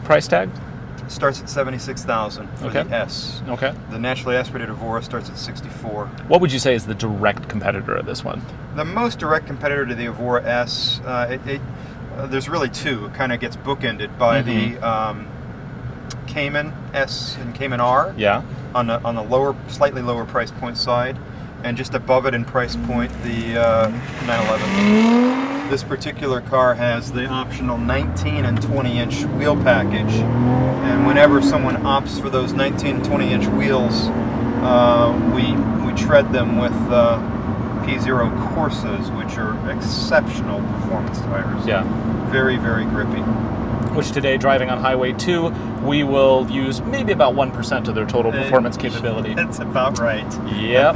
price tag? Starts at $76,000 for the S. Okay. The naturally aspirated Evora starts at $64,000. What would you say is the direct competitor of this one? The most direct competitor to the Evora S, there's really two. It kind of gets bookended by the Cayman S and Cayman R. Yeah. On the lower, slightly lower price point side, and just above it in price point, the 911. This particular car has the optional 19 and 20-inch wheel package, and whenever someone opts for those 19 and 20-inch wheels, we tread them with P0 Corsas, which are exceptional performance tires. Yeah. Very, very grippy. Which today, driving on Highway 2, we will use maybe about 1% of their total performance capability. That's about right. Yep.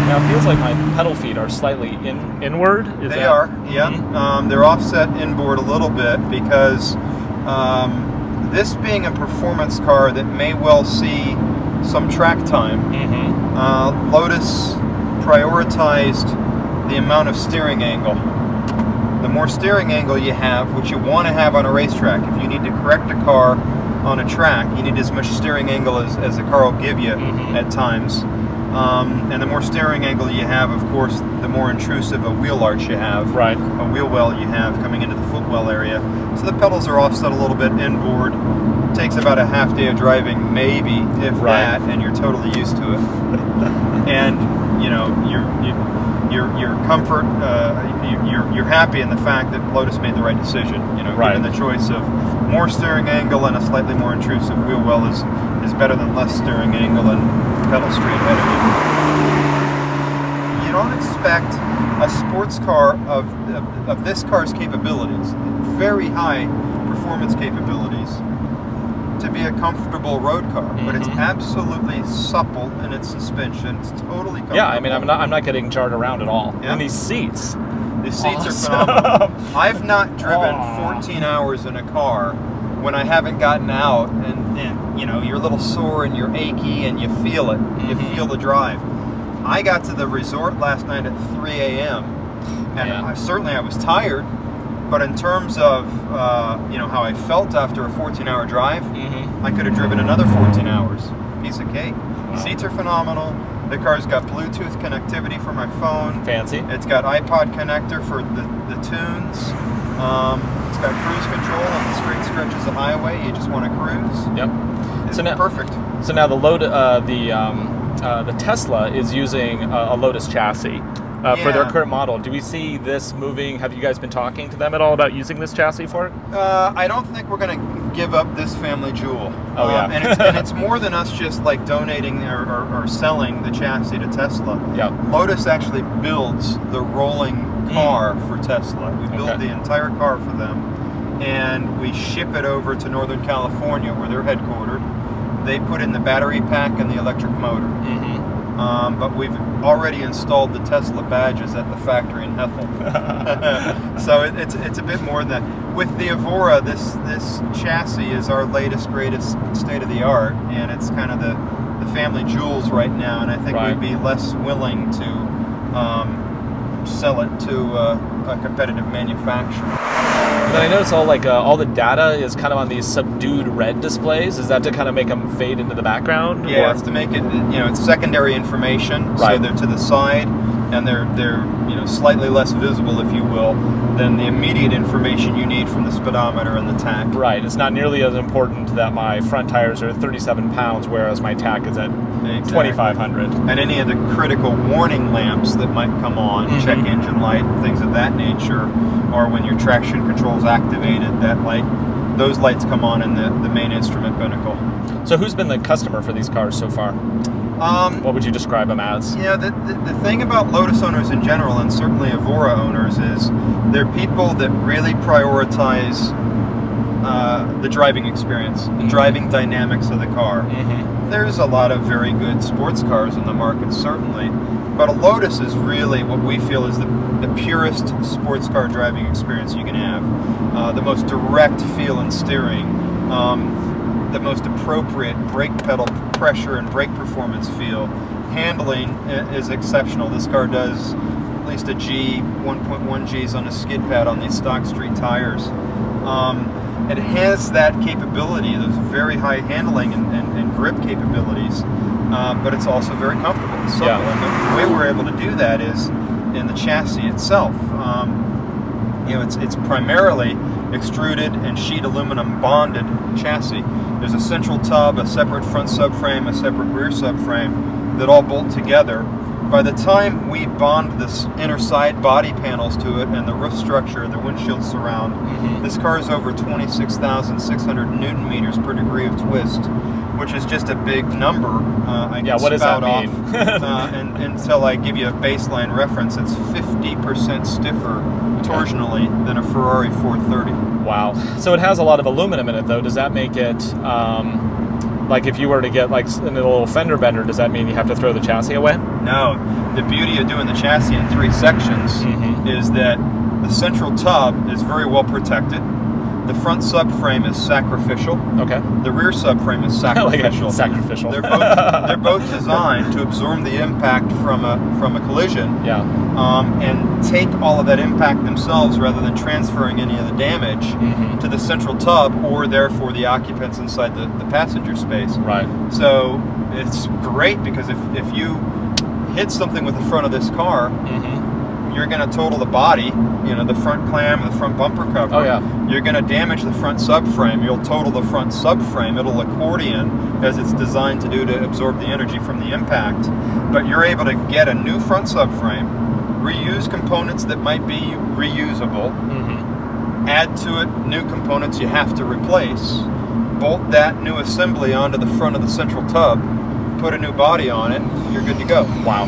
Now it feels like my pedal feet are slightly inward. They are, yeah. They're offset inboard a little bit because this being a performance car that may well see some track time, Lotus prioritized the amount of steering angle. The more steering angle you have, which you want to have on a racetrack, if you need to correct a car on a track, you need as much steering angle as the car will give you at times. And the more steering angle you have, of course, the more intrusive a wheel arch you have, a wheel well you have coming into the footwell area. So the pedals are offset a little bit inboard. It takes about a half day of driving, maybe, if that, and you're totally used to it. And you know, your comfort, you're happy in the fact that Lotus made the right decision. You know, given the choice of more steering angle and a slightly more intrusive wheel well is better than less steering angle and pedal straight ahead of you. You don't expect a sports car of this car's capabilities, very high performance capabilities, to be a comfortable road car, but it's absolutely supple in its suspension. It's totally comfortable. Yeah, I mean, I'm not getting jarred around at all. Yeah. And these seats. The seats are phenomenal. I've not driven 14 hours in a car when I haven't gotten out, and you know, you're a little sore and you're achy and you feel it. You feel the drive. I got to the resort last night at 3 a.m. and I was tired, but in terms of you know, how I felt after a 14-hour drive, I could have driven another 14 hours. Piece of cake. Seats are phenomenal. The car's got Bluetooth connectivity for my phone. Fancy. It's got iPod connector for the tunes. It's got cruise control on the straight stretches of highway. You just want to cruise. Yep. It's perfect. So now the Tesla is using a Lotus chassis for their current model. Do we see this moving? Have you guys been talking to them at all about using this chassis for it? I don't think we're going to give up this family jewel. Oh yeah. And it's more than us just like donating or selling the chassis to Tesla. Yeah. Lotus actually builds the rolling car for Tesla. We build the entire car for them, and we ship it over to Northern California where they're headquartered. They put in the battery pack and the electric motor. But we've already installed the Tesla badges at the factory in Hethel. So it's a bit more than that. With the Evora, this chassis is our latest, greatest state-of-the-art, and it's kind of the family jewels right now, and I think we'd be less willing to sell it to a competitive manufacturer. Then I notice all the data is kind of on these subdued red displays. Is that to kind of make them fade into the background? Yeah, it's to make it, you know, it's secondary information. So they're to the side, and they're you know, slightly less visible, if you will, than the immediate information you need from the speedometer and the tach. Right. It's not nearly as important that my front tires are 37 pounds, whereas my tach is at 2,500. And any of the critical warning lamps that might come on, check engine light, things of that nature, or when your traction control is activated, that light, those lights come on in the main instrument binnacle. So who's been the customer for these cars so far? What would you describe them as? Yeah, the thing about Lotus owners in general, and certainly Evora owners, is they're people that really prioritize the driving experience, the driving dynamics of the car. There's a lot of very good sports cars in the market, certainly, but a Lotus is really what we feel is the purest sports car driving experience you can have. The most direct feel and steering. the most appropriate brake pedal pressure and brake performance feel. Handling is exceptional. This car does at least a G, 1.1 Gs on a skid pad on these stock street tires. It has that capability, those very high handling and grip capabilities, but it's also very comfortable and simple. And the way we're able to do that is in the chassis itself. You know, it's primarily extruded and sheet aluminum bonded chassis. There's a central tub, a separate front subframe, a separate rear subframe that all bolt together. By the time we bond this inner side body panels to it and the roof structure, the windshield surround, this car is over 26,600 Newton meters per degree of twist, which is just a big number. I can what does that mean? and until I give you a baseline reference, it's 50% stiffer torsionally than a Ferrari 430. Wow. So it has a lot of aluminum in it, though. Does that make it, like if you were to get like a little fender bender, does that mean you have to throw the chassis away? No. The beauty of doing the chassis in 3 sections is that the central tub is very well protected. The front subframe is sacrificial. Okay. The rear subframe is sacrificial. Like sacrificial. They're both designed to absorb the impact from a collision. Yeah. And take all of that impact themselves rather than transferring any of the damage to the central tub or therefore the occupants inside the passenger space. Right. So it's great because if you hit something with the front of this car, you're going to total the body, you know, the front clam, the front bumper cover. Oh, yeah. You're going to damage the front subframe. You'll total the front subframe. It'll accordion as it's designed to do to absorb the energy from the impact. But you're able to get a new front subframe, reuse components that might be reusable, add to it new components you have to replace, bolt that new assembly onto the front of the central tub, put a new body on it, you're good to go. Wow.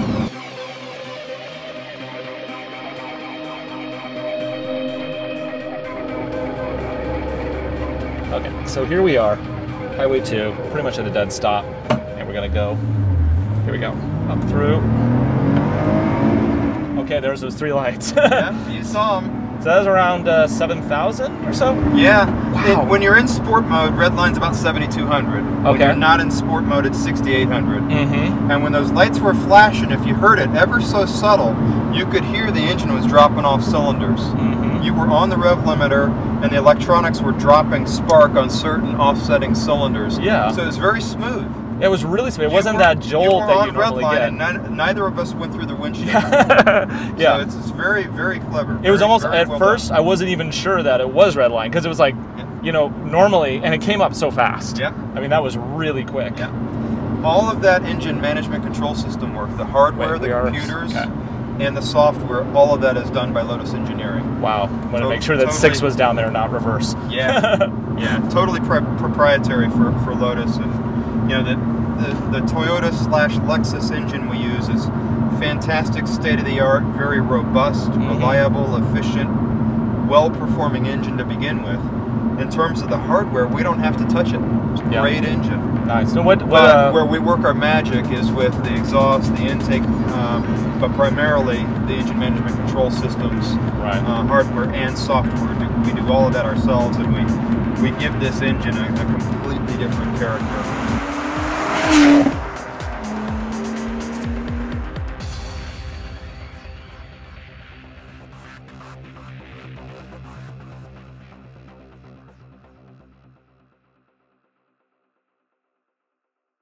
Okay, so here we are, Highway 2, pretty much at a dead stop, and we're gonna go, here we go, up through. Okay, there's those 3 lights. Yeah, you saw them. So that was around 7,000 or so? Yeah. Wow. When you're in sport mode, red line's about 7,200. Okay. When you're not in sport mode, it's 6,800. And when those lights were flashing, if you heard it ever so subtle, you could hear the engine was dropping off cylinders. You were on the rev limiter, and the electronics were dropping spark on certain offsetting cylinders. Yeah. So it was very smooth. It was really smooth. It wasn't that jolt that you normally get. And neither of us went through the windshield. Yeah. So it's very, very clever. It was almost, at well first, done. I wasn't even sure that it was red line, because it was like, you know, normally, and it came up so fast. Yeah. I mean, that was really quick. Yeah. All of that engine management control system work, the hardware, the computers, and the software, all of that is done by Lotus Engineering. Wow. I'm going to make sure that 6 was down there, not reverse. Yeah. Yeah. Totally proprietary for Lotus. And, you know, the Toyota/Lexus engine we use is fantastic, state-of-the-art, very robust, reliable, efficient, well-performing engine to begin with. In terms of the hardware, we don't have to touch it. It's a great engine. Nice. So where we work our magic is with the exhaust, the intake, but primarily the engine management control systems, hardware and software. We do all of that ourselves, and we give this engine a completely different character.